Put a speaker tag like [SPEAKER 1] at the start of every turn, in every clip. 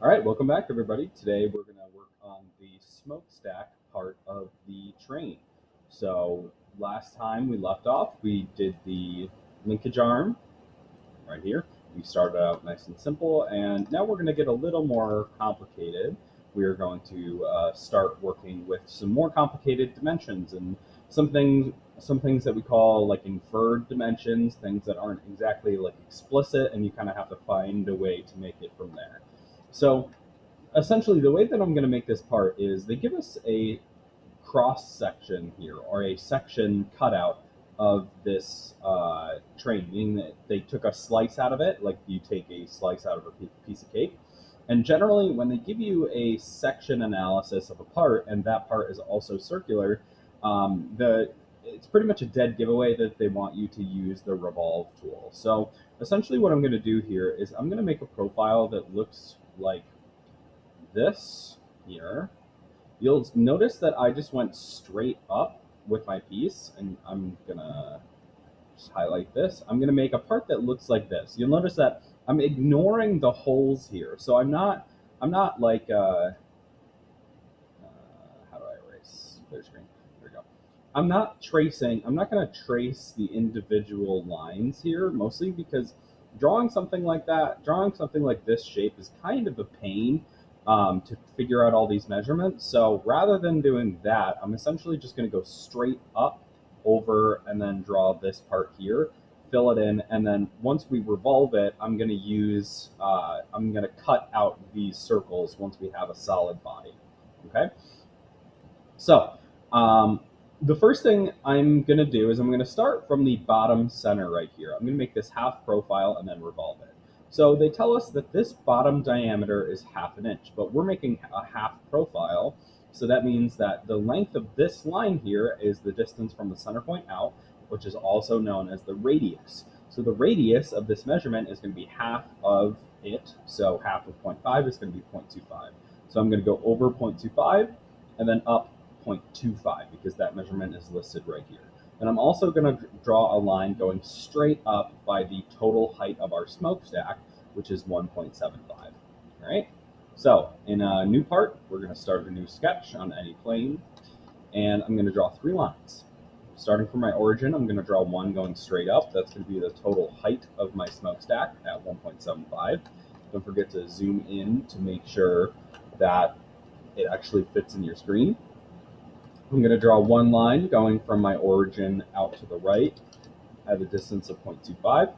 [SPEAKER 1] All right, welcome back, everybody. Today we're going to work on the smokestack part of the train. So last time we left off, we did the linkage arm right here. We started out nice and simple, and now we're going to get a little more complicated. We are going to start working with some more complicated dimensions and some things that we call like inferred dimensions, things that aren't exactly like explicit, and you kind of have to find a way to make it from there. So essentially, the way that I'm going to make this part is they give us a cross section here, or a section cutout of this train, meaning that they took a slice out of it, like you take a slice out of a piece of cake. And generally, when they give you a section analysis of a part, and that part is also circular, the it's pretty much a dead giveaway that they want you to use the revolve tool. So essentially what I'm going to do here is I'm going to make a profile that looks like this here. You'll notice that I just went straight up with my piece, and I'm gonna just highlight this. I'm gonna make a part that looks like this. You'll notice that I'm ignoring the holes here. So I'm not like, how do I erase clear screen? There we go. I'm not gonna trace the individual lines here, mostly because drawing something like this shape is kind of a pain to figure out all these measurements. So rather than doing that, I'm essentially just going to go straight up over and then draw this part here, fill it in, and then once we revolve it, I'm going to cut out these circles once we have a solid body. Okay. So the first thing I'm going to do is I'm going to start from the bottom center right here. I'm going to make this half profile and then revolve it. So they tell us that this bottom diameter is 1/2 inch, but we're making a half profile. So that means that the length of this line here is the distance from the center point out, which is also known as the radius. So the radius of this measurement is going to be half of it. So half of 0.5 is going to be 0.25. So I'm going to go over 0.25 and then up 0.25 because that measurement is listed right here. And I'm also going to draw a line going straight up by the total height of our smokestack, which is 1.75. All right. So in a new part, we're going to start a new sketch on any plane, and I'm going to draw 3 lines. Starting from my origin, I'm going to draw one going straight up. That's going to be the total height of my smokestack at 1.75. Don't forget to zoom in to make sure that it actually fits in your screen. I'm going to draw one line going from my origin out to the right at a distance of 0.25.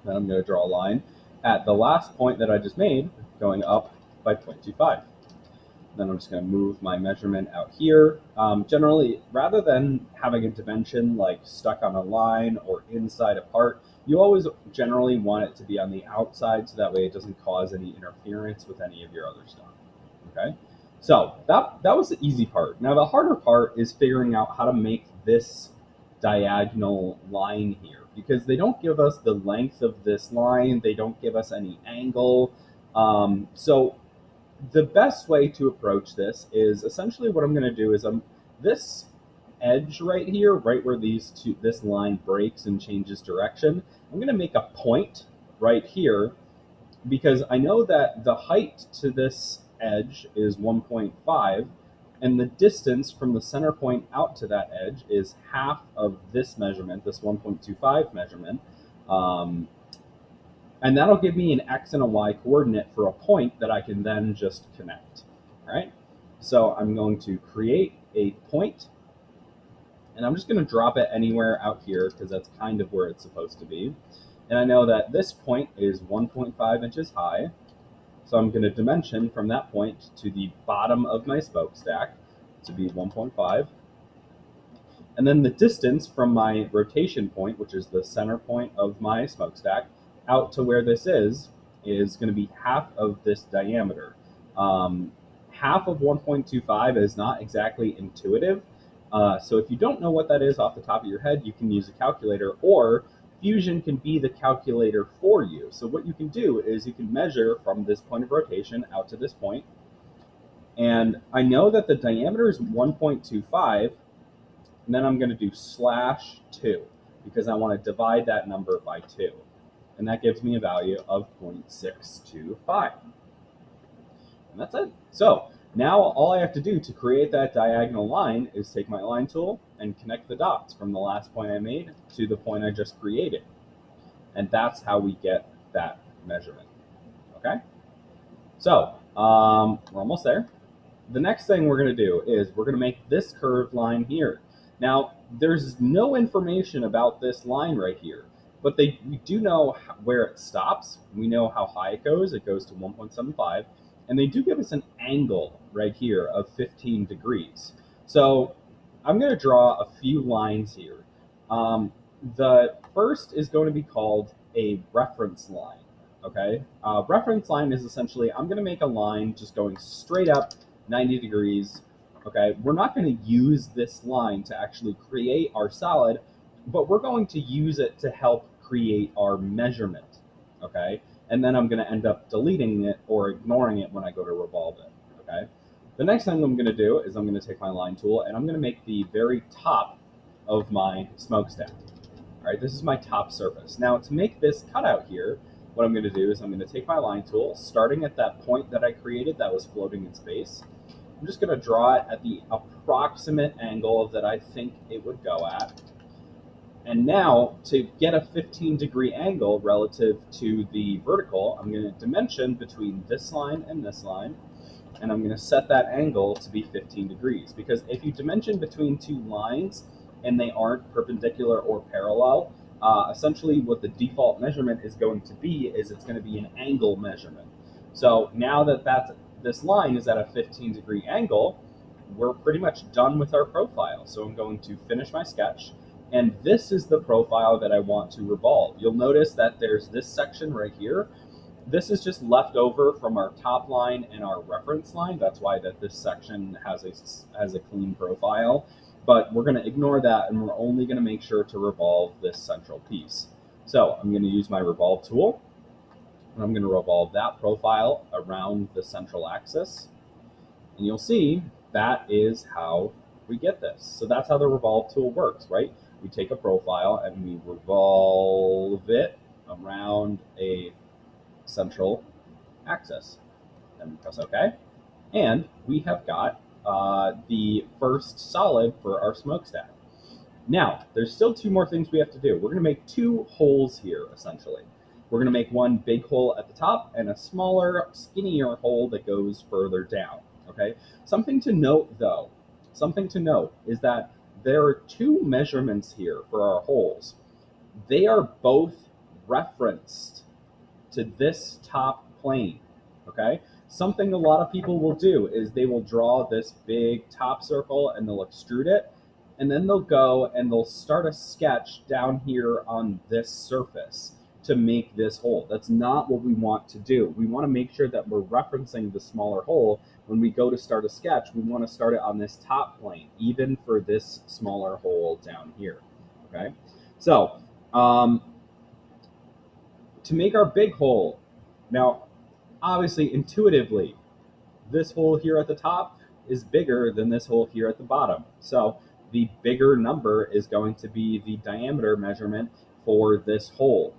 [SPEAKER 1] Then I'm going to draw a line at the last point that I just made going up by 0.25. Then I'm just going to move my measurement out here. Generally, rather than having a dimension like stuck on a line or inside a part, you always generally want it to be on the outside so that way it doesn't cause any interference with any of your other stuff. Okay? So that was the easy part. Now the harder part is figuring out how to make this diagonal line here, because they don't give us the length of this line. They don't give us any angle. So the best way to approach this is essentially what I'm going to do is this edge right here, right where this line breaks and changes direction, I'm going to make a point right here because I know that the height to this edge is 1.5, and the distance from the center point out to that edge is half of this measurement, this 1.25 measurement. And that'll give me an X and a Y coordinate for a point that I can then just connect. All right. So I'm going to create a point, and I'm just going to drop it anywhere out here because that's kind of where it's supposed to be. And I know that this point is 1.5 inches high. So I'm going to dimension from that point to the bottom of my smokestack to be 1.5. And then the distance from my rotation point, which is the center point of my smokestack, out to where this is going to be half of this diameter. Half of 1.25 is not exactly intuitive. So if you don't know what that is off the top of your head, you can use a calculator, or Fusion can be the calculator for you. So what you can do is you can measure from this point of rotation out to this point. And I know that the diameter is 1.25, and then I'm going to do /2 because I want to divide that number by 2. And that gives me a value of 0.625. And that's it. So now all I have to do to create that diagonal line is take my line tool and connect the dots from the last point I made to the point I just created. And that's how we get that measurement. Okay? So we're almost there. The next thing we're going to do is we're going to make this curved line here. Now, there's no information about this line right here, but we do know where it stops. We know how high it goes. It goes to 1.75, and they do give us an angle right here of 15 degrees. So I'm going to draw a few lines here. The first is going to be called a reference line. Okay, reference line is essentially I'm going to make a line just going straight up 90 degrees. Okay, we're not going to use this line to actually create our solid, but we're going to use it to help create our measurement. Okay, and then I'm going to end up deleting it or ignoring it when I go to revolve it. Okay, the next thing I'm going to do is I'm going to take my line tool and I'm going to make the very top of my smokestack. All right, this is my top surface. Now to make this cutout here, what I'm going to do is I'm going to take my line tool, starting at that point that I created that was floating in space. I'm just going to draw it at the approximate angle that I think it would go at. And now to get a 15-degree angle relative to the vertical, I'm going to dimension between this line and this line, and I'm going to set that angle to be 15 degrees. Because if you dimension between two lines and they aren't perpendicular or parallel, essentially what the default measurement is going to be is it's going to be an angle measurement. So now that this line is at a 15-degree angle, we're pretty much done with our profile. So I'm going to finish my sketch, and this is the profile that I want to revolve. You'll notice that there's this section right here. This is just left over from our top line and our reference line. That's why that this section has a clean profile. But we're going to ignore that, and we're only going to make sure to revolve this central piece. So I'm going to use my revolve tool, and I'm going to revolve that profile around the central axis. And you'll see that is how we get this. So that's how the revolve tool works, right? We take a profile and we revolve it around a central axis. Then we press OK. And we have got the first solid for our smokestack. Now, there's still two more things we have to do. We're going to make two holes here, essentially. We're going to make one big hole at the top and a smaller, skinnier hole that goes further down. Okay. Something to note, though, is that there are two measurements here for our holes. They are both referenced to this top plane. Okay. Something a lot of people will do is they will draw this big top circle and they'll extrude it, and then they'll go and they'll start a sketch down here on this surface to make this hole. That's not what we want to do. We want to make sure that we're referencing the smaller hole. When we go to start a sketch, we want to start it on this top plane, even for this smaller hole down here. Okay, so to make our big hole, now obviously intuitively, this hole here at the top is bigger than this hole here at the bottom. So the bigger number is going to be the diameter measurement for this hole.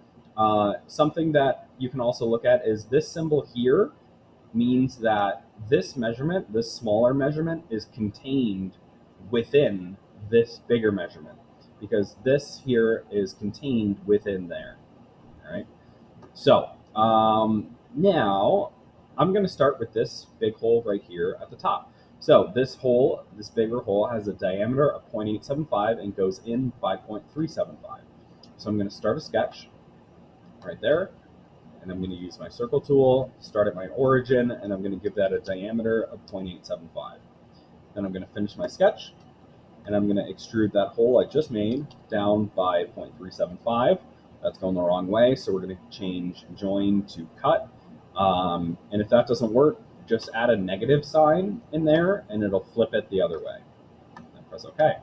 [SPEAKER 1] Something that you can also look at is this symbol here means that this measurement, this smaller measurement, is contained within this bigger measurement, because this here is contained within there. All right. So now I'm going to start with this big hole right here at the top. So this hole, this bigger hole, has a diameter of 0.875 and goes in by 0.375. So I'm going to start a sketch right there, and I'm going to use my circle tool, start at my origin, and I'm going to give that a diameter of 0.875. Then I'm going to finish my sketch, and I'm going to extrude that hole I just made down by 0.375. That's going the wrong way, so we're going to change join to cut. And if that doesn't work, just add a negative sign in there, and it'll flip it the other way. And press OK.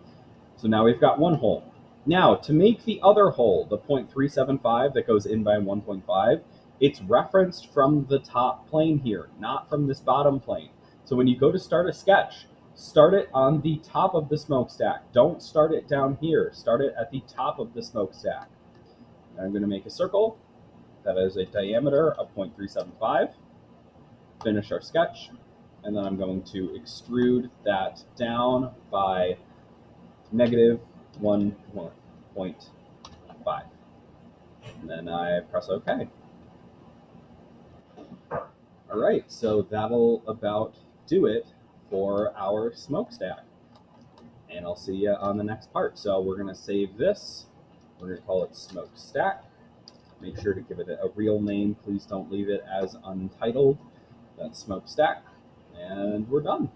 [SPEAKER 1] So now we've got one hole. Now, to make the other hole, the 0.375 that goes in by 1.5, it's referenced from the top plane here, not from this bottom plane. So when you go to start a sketch, start it on the top of the smokestack. Don't start it down here. Start it at the top of the smokestack. I'm going to make a circle that has a diameter of 0.375. Finish our sketch. and then I'm going to extrude that down by negative 1.5. And then I press OK. All right, so that'll about do it for our smokestack. And I'll see you on the next part. So we're going to save this. We're going to call it smokestack. Make sure to give it a real name. Please don't leave it as untitled. That's smokestack. And we're done.